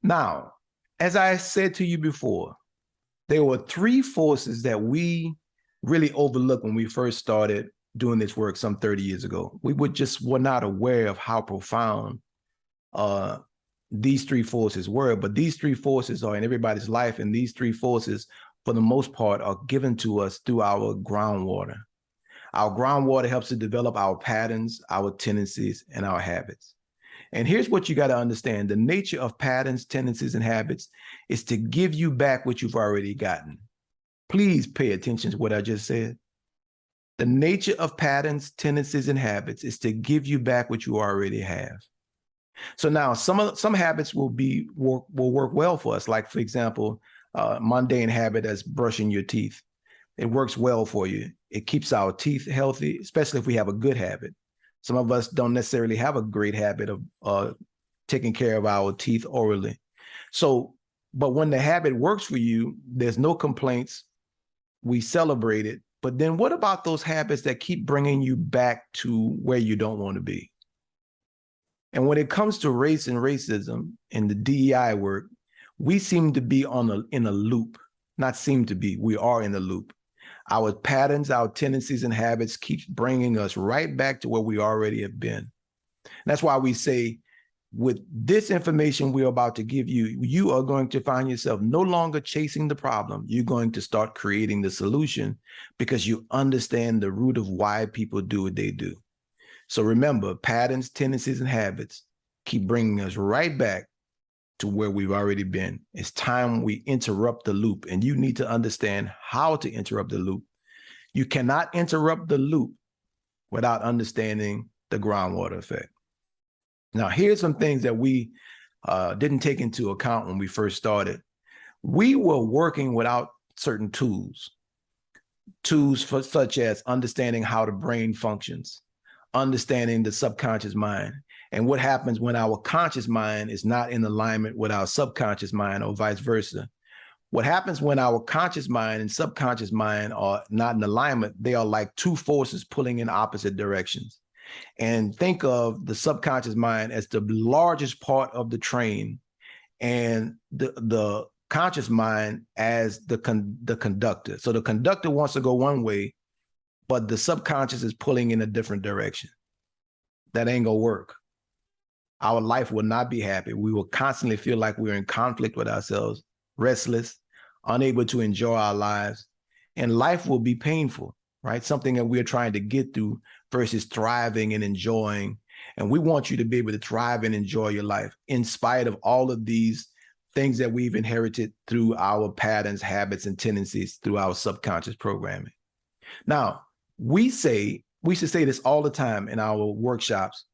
Now, as I said to you before, there were three forces that we really overlooked when we first started doing this work some 30 years ago. We were not aware of how profound uh, these three forces were, but these three forces are in everybody's life, and these three forces, for the most part, are given to us through our groundwater. Our groundwater helps to develop our patterns, our tendencies, and our habits. And here's what you got to understand. The nature of patterns, tendencies, and habits is to give you back what you've already gotten. Please pay attention to what I just said. The nature of patterns, tendencies, and habits is to give you back what you already have. So now some habits will work well for us. Like, for example, mundane habit as brushing your teeth. It works well for you. It keeps our teeth healthy, especially if we have a good habit. Some of us don't necessarily have a great habit of taking care of our teeth orally. So, but when the habit works for you, there's no complaints. We celebrate it. But then what about those habits that keep bringing you back to where you don't want to be? And when it comes to race and racism and the DEI work, we seem to be in a loop. Not seem to be, we are in a loop. Our patterns, our tendencies and habits keep bringing us right back to where we already have been. And that's why we say, with this information we're about to give you, you are going to find yourself no longer chasing the problem. You're going to start creating the solution because you understand the root of why people do what they do. So remember, patterns, tendencies, and habits keep bringing us right back to where we've already been. It's time we interrupt the loop, and you need to understand how to interrupt the loop. You cannot interrupt the loop without understanding the groundwater effect. Now, here's some things that we didn't take into account when we first started. We were working without certain tools such as understanding how the brain functions, understanding the subconscious mind, and what happens when our conscious mind is not in alignment with our subconscious mind, or vice versa. What happens when our conscious mind and subconscious mind are not in alignment? They are like two forces pulling in opposite directions. And think of the subconscious mind as the largest part of the train, and the conscious mind as the conductor. So the conductor wants to go one way, but the subconscious is pulling in a different direction. That ain't gonna work. Our life will not be happy. We will constantly feel like we're in conflict with ourselves, restless, unable to enjoy our lives, and life will be painful, right? Something that we're trying to get through versus thriving and enjoying. And we want you to be able to thrive and enjoy your life in spite of all of these things that we've inherited through our patterns, habits, and tendencies through our subconscious programming. Now, we should say this all the time in our workshops,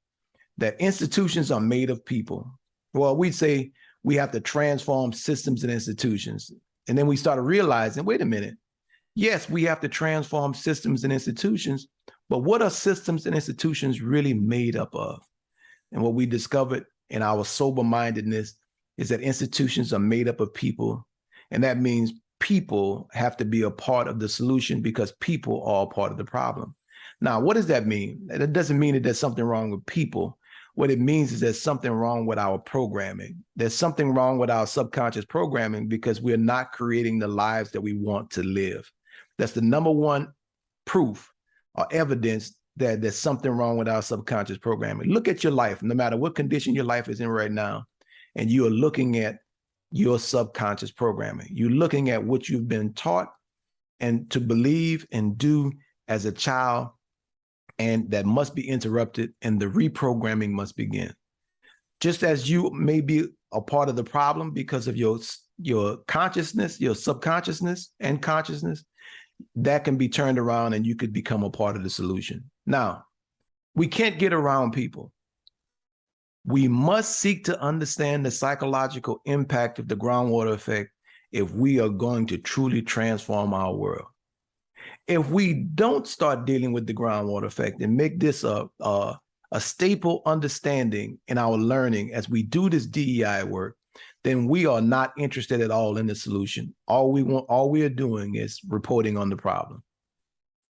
that institutions are made of people. Well, we'd say we have to transform systems and institutions. And then we started realizing, wait a minute, yes, we have to transform systems and institutions, but what are systems and institutions really made up of? And what we discovered in our sober-mindedness is that institutions are made up of people. And that means people have to be a part of the solution because people are a part of the problem. Now, what does that mean? That doesn't mean that there's something wrong with people. What it means is there's something wrong with our programming. There's something wrong with our subconscious programming because we're not creating the lives that we want to live. That's the number one proof or evidence that there's something wrong with our subconscious programming. Look at your life, no matter what condition your life is in right now, and you are looking at your subconscious programming. You're looking at what you've been taught and to believe and do as a child, and that must be interrupted, and the reprogramming must begin. Just as you may be a part of the problem because of your consciousness, your subconsciousness and consciousness, that can be turned around and you could become a part of the solution. Now, we can't get around people. We must seek to understand the psychological impact of the groundwater effect if we are going to truly transform our world. If we don't start dealing with the groundwater effect and make this a staple understanding in our learning as we do this DEI work, then we are not interested at all in the solution. All we are doing is reporting on the problem.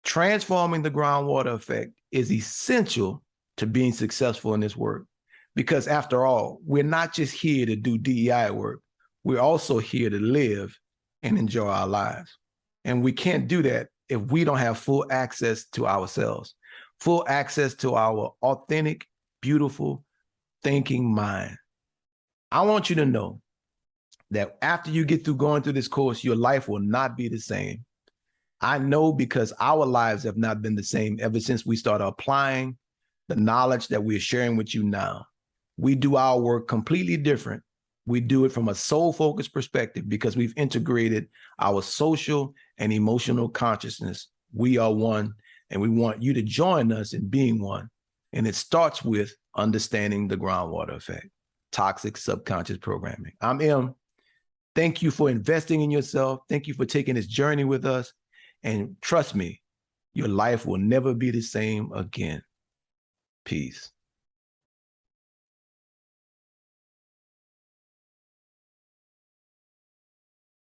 Transforming the groundwater effect is essential to being successful in this work, Because after all, we're not just here to do DEI work. We're also here to live and enjoy our lives. And we can't do that if we don't have full access to ourselves, full access to our authentic, beautiful, thinking mind. I want you to know that after you get through going through this course, your life will not be the same. I know, because our lives have not been the same ever since we started applying the knowledge that we're sharing with you now. We do our work completely different. We do it from a soul-focused perspective because we've integrated our social and emotional consciousness. We are one, and we want you to join us in being one. And it starts with understanding the groundwater effect, toxic subconscious programming. I'm M. Thank you for investing in yourself. Thank you for taking this journey with us. And trust me, your life will never be the same again. Peace.